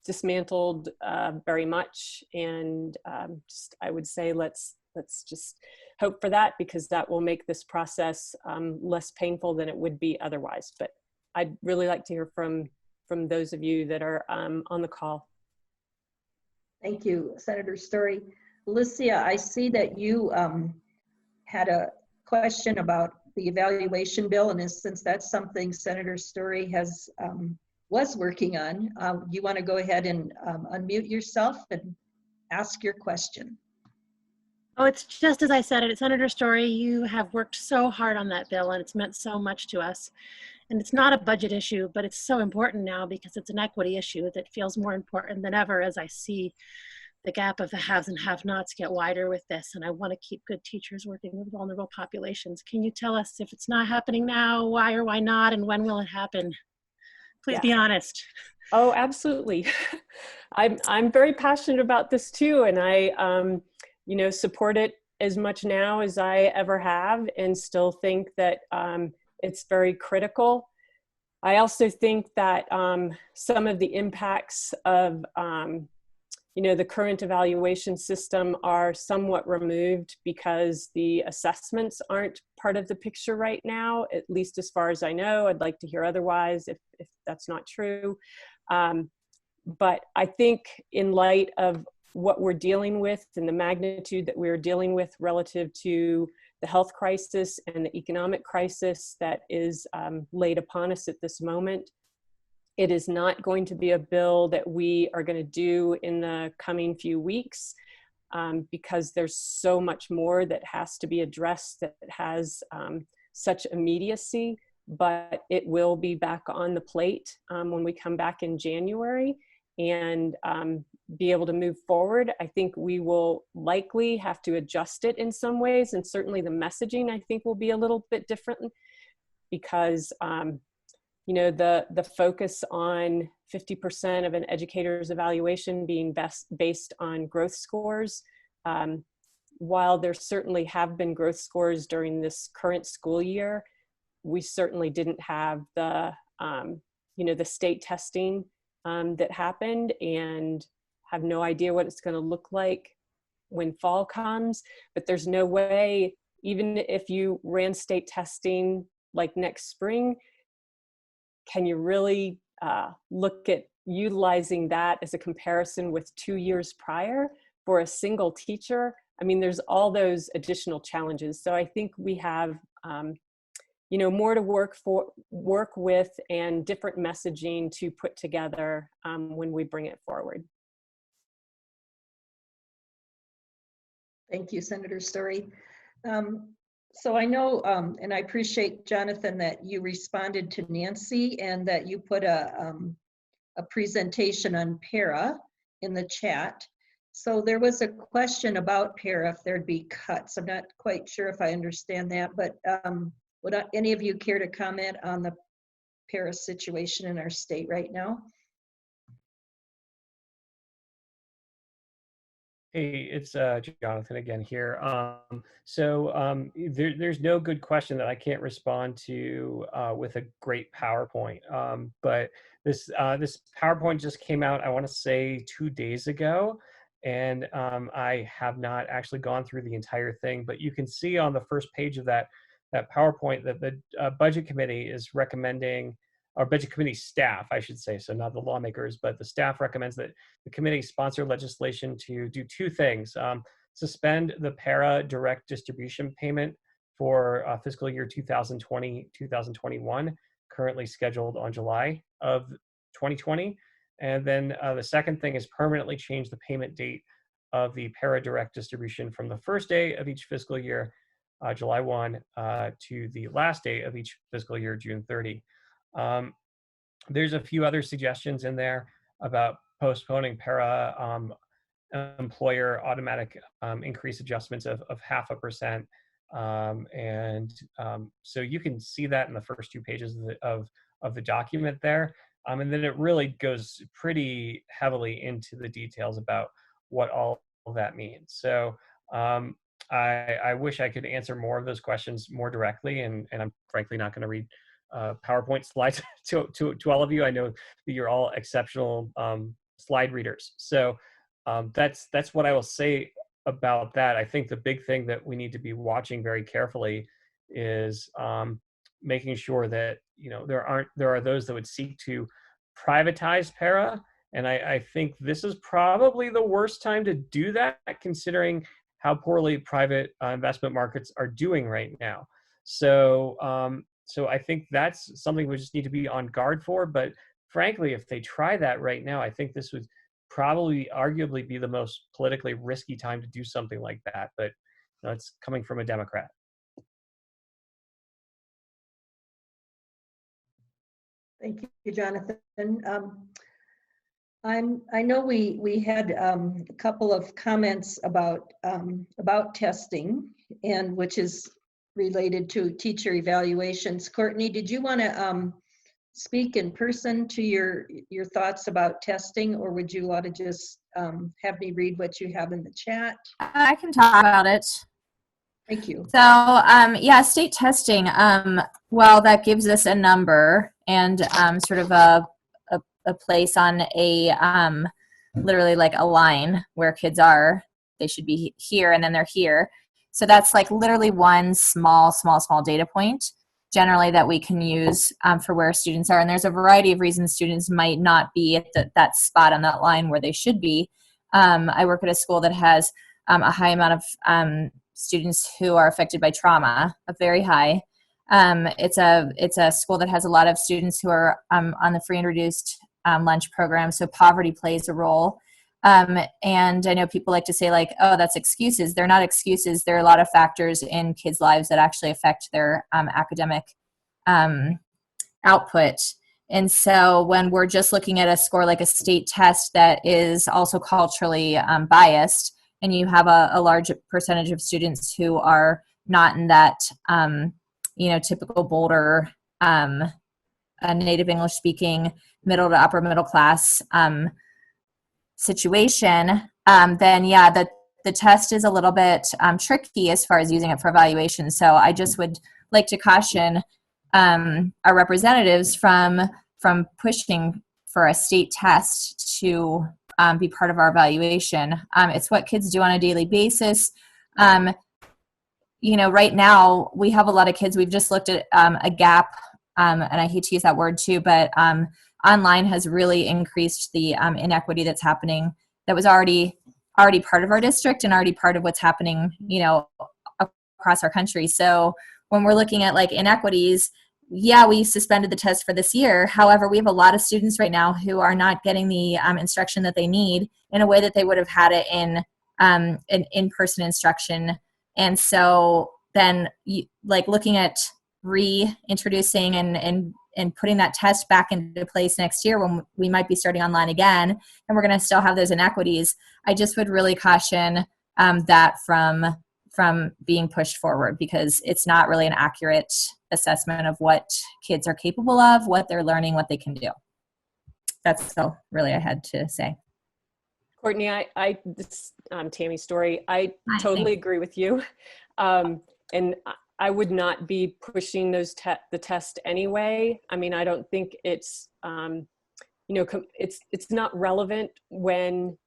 Speaker 8: dismantled very much. And just, I would say let's just hope for that, because that will make this process less painful than it would be otherwise. But I'd really like to hear from those of you that are on the call.
Speaker 1: Thank you, Senator Story. Alicia, I see that you had a question about the evaluation bill, and since that's something Senator Story has was working on, you want to go ahead and unmute yourself and ask your question.
Speaker 7: Oh, it's just as I said it, Senator Story, you have worked so hard on that bill, and it's meant so much to us. And it's not a budget issue, but it's so important now because it's an equity issue that feels more important than ever as I see the gap of the haves and have-nots get wider with this. And I want to keep good teachers working with vulnerable populations. Can you tell us, if it's not happening now, why or why not, and when will it happen? Please be honest.
Speaker 8: Oh, absolutely. I'm very passionate about this too, and I you know, support it as much now as I ever have, and still think that it's very critical. I also think that some of the impacts of you know, the current evaluation system are somewhat removed because the assessments aren't part of the picture right now, at least as far as I know. I'd like to hear otherwise if that's not true. But I think in light of what we're dealing with and the magnitude that we're dealing with relative to the health crisis and the economic crisis that is laid upon us at this moment, it is not going to be a bill that we are going to do in the coming few weeks, because there's so much more that has to be addressed that has such immediacy. But it will be back on the plate when we come back in January and be able to move forward. I think we will likely have to adjust it in some ways, and certainly the messaging I think will be a little bit different, because you know, the focus on 50% of an educator's evaluation being based on growth scores, while there certainly have been growth scores during this current school year, we certainly didn't have the, the state testing that happened, and have no idea what it's going to look like when fall comes. But there's no way, even if you ran state testing like next spring, can you really look at utilizing that as a comparison with 2 years prior for a single teacher? I mean, there's all those additional challenges. So I think we have, more to work with, and different messaging to put together when we bring it forward.
Speaker 1: Thank you, Senator Story. So I know, and I appreciate, Jonathan, that you responded to Nancy and that you put a presentation on para in the chat. So there was a question about para, if there'd be cuts. I'm not quite sure if I understand that, but would any of you care to comment on the para situation in our state right now?
Speaker 2: Hey, it's Jonathan again here. There's no good question that I can't respond to with a great PowerPoint. But this PowerPoint just came out, I want to say 2 days ago, and I have not actually gone through the entire thing. But you can see on the first page of that PowerPoint that the Budget Committee is recommending, or Budget Committee staff, I should say, so not the lawmakers, but the staff recommends that the committee sponsor legislation to do 2 things. Suspend the para direct distribution payment for fiscal year 2020-2021, currently scheduled on July of 2020. And then the second thing is permanently change the payment date of the para direct distribution from the first day of each fiscal year, July 1, to the last day of each fiscal year, June 30. There's a few other suggestions in there about postponing para employer automatic increase adjustments of 0.5%. So you can see that in the first 2 pages of the document there. And then it really goes pretty heavily into the details about what all of that means. So I wish I could answer more of those questions more directly, and I'm frankly not going to read PowerPoint slides to all of you. I know that you're all exceptional slide readers. So that's what I will say about that. I think the big thing that we need to be watching very carefully is making sure that there are those that would seek to privatize para, and I think this is probably the worst time to do that, considering how poorly private investment markets are doing right now. So I think that's something we just need to be on guard for. But frankly, if they try that right now, I think this would probably arguably be the most politically risky time to do something like that. But it's coming from a Democrat.
Speaker 1: Thank you, Jonathan. I know we had a couple of comments about testing, and which is related to teacher evaluations. Courtney, did you want to speak in person to your thoughts about testing, or would you want to just have me read what you have in the chat?
Speaker 9: I can talk about it.
Speaker 1: Thank you.
Speaker 9: So, yeah, state testing, well, that gives us a number and sort of a place on a, literally like a line where kids are. They should be here, and then they're here. So that's like literally one small data point generally that we can use for where students are. And there's a variety of reasons students might not be at that spot on that line where they should be. I work at a school that has a high amount of students who are affected by trauma, a very high. It's a school that has a lot of students who are on the free and reduced lunch program, so poverty plays a role. And I know people like to say like, oh, that's excuses. They're not excuses. There are a lot of factors in kids' lives that actually affect their academic output. And so when we're just looking at a score like a state test that is also culturally biased, and you have a large percentage of students who are not in that, typical Boulder, native English speaking, middle to upper middle class situation, then yeah, the test is a little bit tricky as far as using it for evaluation. So I just would like to caution our representatives from pushing for a state test to be part of our evaluation. It's what kids do on a daily basis. Right now we have a lot of kids. We've just looked at a gap, and I hate to use that word too, but online has really increased the inequity that's happening. That was already part of our district and already part of what's happening, across our country. So when we're looking at like inequities, yeah, we suspended the test for this year. However, we have a lot of students right now who are not getting the instruction that they need in a way that they would have had it in in-person instruction. And so then looking at reintroducing and putting that test back into place next year when we might be starting online again, and we're going to still have those inequities, I just would really caution that from being pushed forward, because it's not really an accurate assessment of what kids are capable of, what they're learning, what they can do. That's all really I had to say.
Speaker 8: Courtney, this Tammy's story, I
Speaker 9: Hi,
Speaker 8: totally
Speaker 9: thanks.
Speaker 8: agree with you. And I would not be pushing the test anyway. I mean, I don't think it's, it's not relevant when,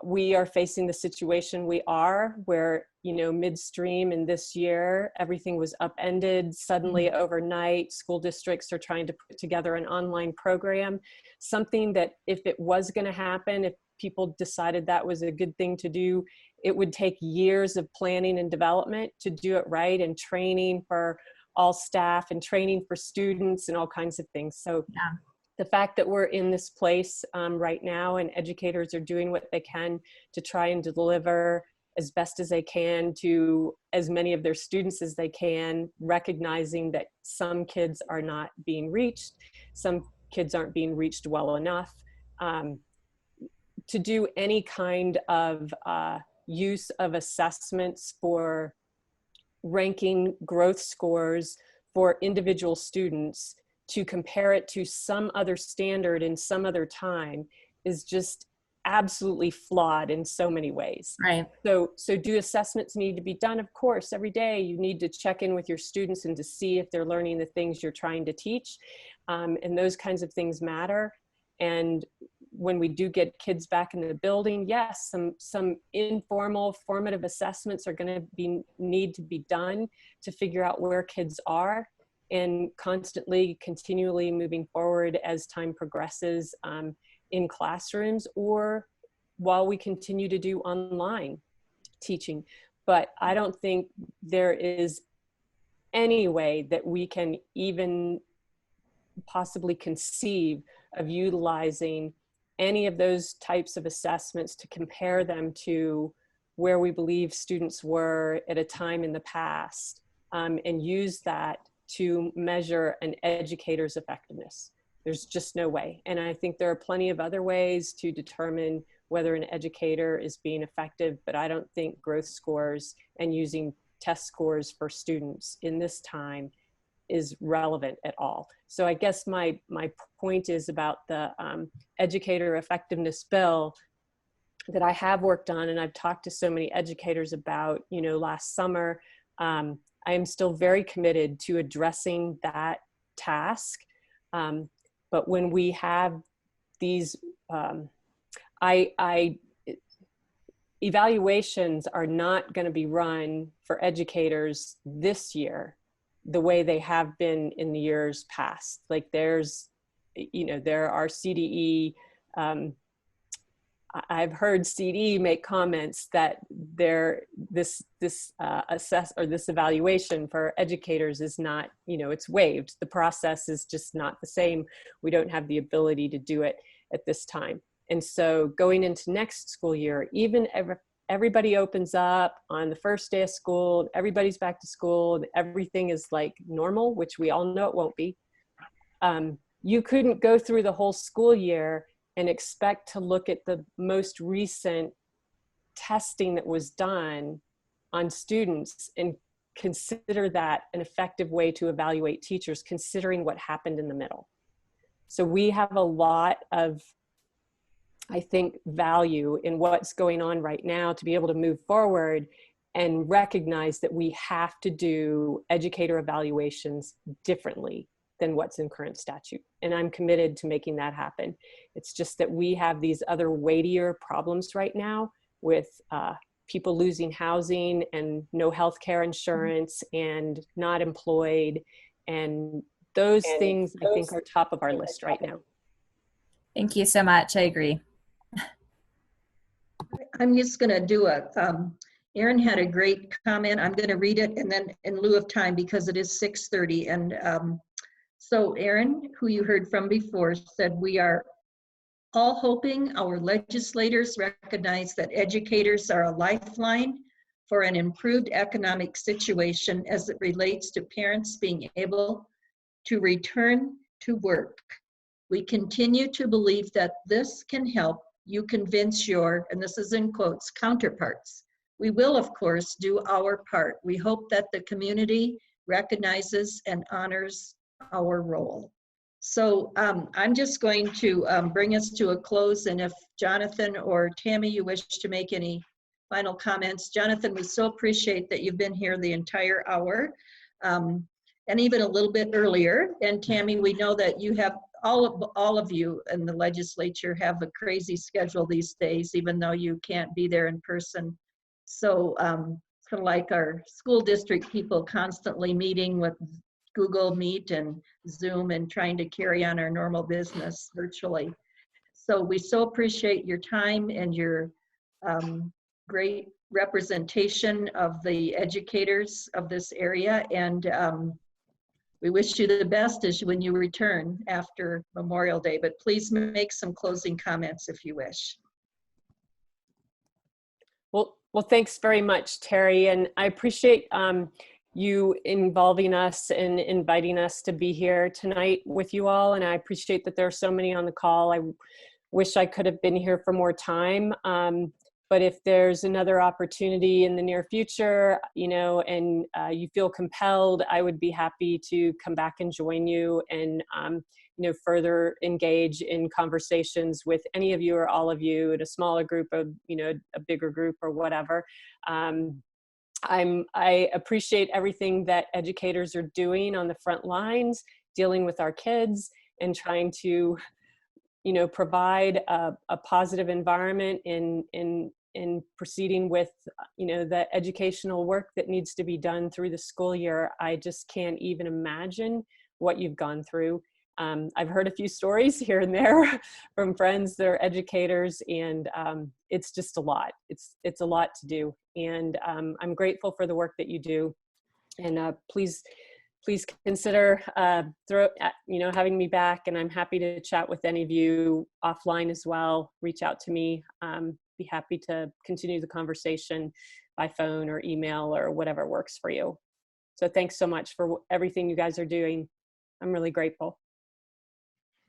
Speaker 8: we are facing the situation we are, where, midstream in this year, everything was upended suddenly overnight. School districts are trying to put together an online program, something that if it was going to happen, if people decided that was a good thing to do, it would take years of planning and development to do it right, and training for all staff and training for students and all kinds of things. So
Speaker 9: Yeah.
Speaker 8: The fact that we're in this place right now, and educators are doing what they can to try and deliver as best as they can to as many of their students as they can, recognizing that some kids are not being reached, some kids aren't being reached well enough. To do any kind of use of assessments for ranking growth scores for individual students to compare it to some other standard in some other time is just absolutely flawed in so many ways.
Speaker 9: Right.
Speaker 8: So do assessments need to be done? Of course, every day you need to check in with your students and to see if they're learning the things you're trying to teach. And those kinds of things matter. And when we do get kids back in the building, yes, some informal formative assessments are going to need to be done to figure out where kids are, and constantly, continually moving forward as time progresses in classrooms, or while we continue to do online teaching. But I don't think there is any way that we can even possibly conceive of utilizing any of those types of assessments to compare them to where we believe students were at a time in the past, and use that to measure an educator's effectiveness. There's just no way. And I think there are plenty of other ways to determine whether an educator is being effective, but I don't think growth scores and using test scores for students in this time is relevant at all. So I guess my point is about the educator effectiveness bill that I have worked on, and I've talked to so many educators about, last summer. I am still very committed to addressing that task. But when we have these, evaluations are not going to be run for educators this year the way they have been in the years past. Like there are CDE, I've heard CDE make comments that this evaluation for educators is not, it's waived. The process is just not the same. We don't have the ability to do it at this time. And so going into next school year, even everybody opens up on the first day of school, everybody's back to school, and everything is like normal, which we all know it won't be. You couldn't go through the whole school year and expect to look at the most recent testing that was done on students and consider that an effective way to evaluate teachers, considering what happened in the middle. So we have a lot of, I think, value in what's going on right now to be able to move forward and recognize that we have to do educator evaluations differently than what's in current statute. And I'm committed to making that happen. It's just that we have these other weightier problems right now with people losing housing and no health care insurance and not employed. And those things I think are top of our list right now.
Speaker 9: Thank you so much. I agree.
Speaker 1: I'm just going to do Aaron had a great comment. I'm going to read it, and then in lieu of time, because it is 6:30. And so Aaron, who you heard from before, said, we are all hoping our legislators recognize that educators are a lifeline for an improved economic situation as it relates to parents being able to return to work. We continue to believe that this can help you convince your, and this is in quotes, counterparts. We will, of course, do our part. We hope that the community recognizes and honors our role. So I'm just going to bring us to a close, and if Jonathan or Tammy, you wish to make any final comments. Jonathan, we so appreciate that you've been here the entire hour, and even a little bit earlier. And Tammy, we know that you have all of you in the legislature have a crazy schedule these days, even though you can't be there in person. So kind of like our school district people constantly meeting with Google Meet and Zoom and trying to carry on our normal business virtually. So we so appreciate your time and your great representation of the educators of this area. And we wish you the best when you return after Memorial Day, but please make some closing comments if you wish.
Speaker 8: Well, thanks very much, Terry. And I appreciate you involving us and inviting us to be here tonight with you all. And I appreciate that there are so many on the call. I wish I could have been here for more time. But if there's another opportunity in the near future, you know, and you feel compelled, I would be happy to come back and join you and, you know, further engage in conversations with any of you or all of you in a smaller group of, you know, a bigger group or whatever. I appreciate everything that educators are doing on the front lines, dealing with our kids and trying to, you know, provide a positive environment in proceeding with, you know, the educational work that needs to be done through the school year. I just can't even imagine what you've gone through. I've heard a few stories here and there from friends that are educators, and it's just a lot. It's a lot to do, and I'm grateful for the work that you do. And please consider you know, having me back, and I'm happy to chat with any of you offline as well. Reach out to me. Be happy to continue the conversation by phone or email or whatever works for you. So thanks so much for everything you guys are doing. I'm really grateful.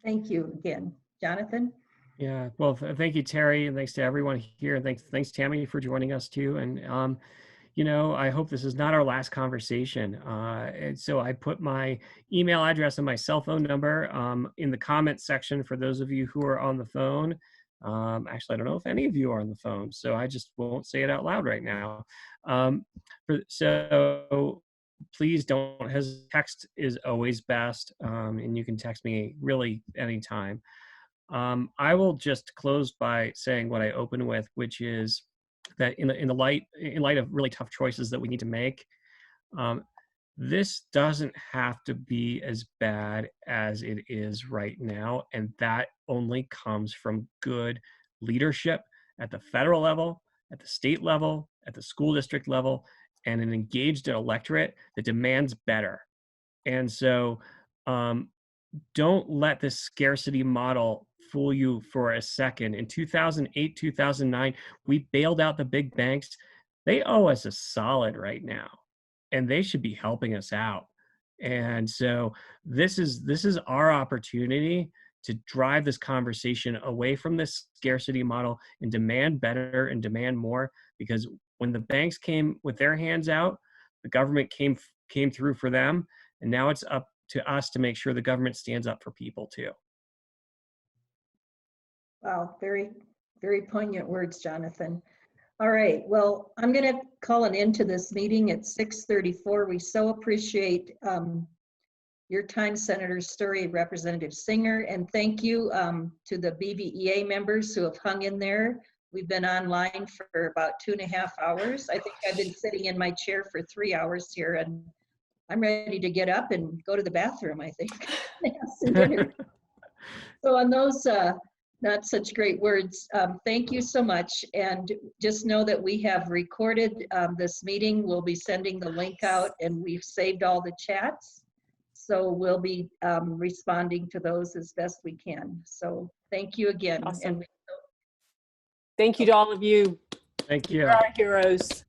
Speaker 1: Thank you again. Jonathan?
Speaker 2: Yeah, well, thank you, Terry, and thanks to everyone here. And thanks, Tammy, for joining us too. And you know, I hope this is not our last conversation. And so I put my email address and my cell phone number in the comments section for those of you who are on the phone. Actually, I don't know if any of you are on the phone, so I just won't say it out loud right now. So please don't hesitate. Text is always best, and you can text me really anytime. I will just close by saying what I open with, which is that in light of really tough choices that we need to make, this doesn't have to be as bad as it is right now, and that only comes from good leadership at the federal level, at the state level, at the school district level, and an engaged electorate that demands better. And so don't let this scarcity model fool you for a second. In 2008, 2009, we bailed out the big banks. They owe us a solid right now, and they should be helping us out. And so this is our opportunity to drive this conversation away from this scarcity model and demand better and demand more, because when the banks came with their hands out, the government came through for them, and now it's up to us to make sure the government stands up for people too.
Speaker 1: Wow, very, very poignant words, Jonathan. All right, well, I'm going to call an end to this meeting at 6:34. We so appreciate your time, Senator Story, Representative Singer, and thank you to the BVEA members who have hung in there. We've been online for about 2.5 hours. I think I've been sitting in my chair for 3 hours here, and I'm ready to get up and go to the bathroom, I think. Have some dinner. So on those not such great words, thank you so much. And just know that we have recorded this meeting. We'll be sending the link out, and we've saved all the chats. So we'll be responding to those as best we can. So thank you again.
Speaker 8: Awesome.
Speaker 1: And
Speaker 8: Thank you to all of you.
Speaker 2: Thank you.
Speaker 8: You're our heroes.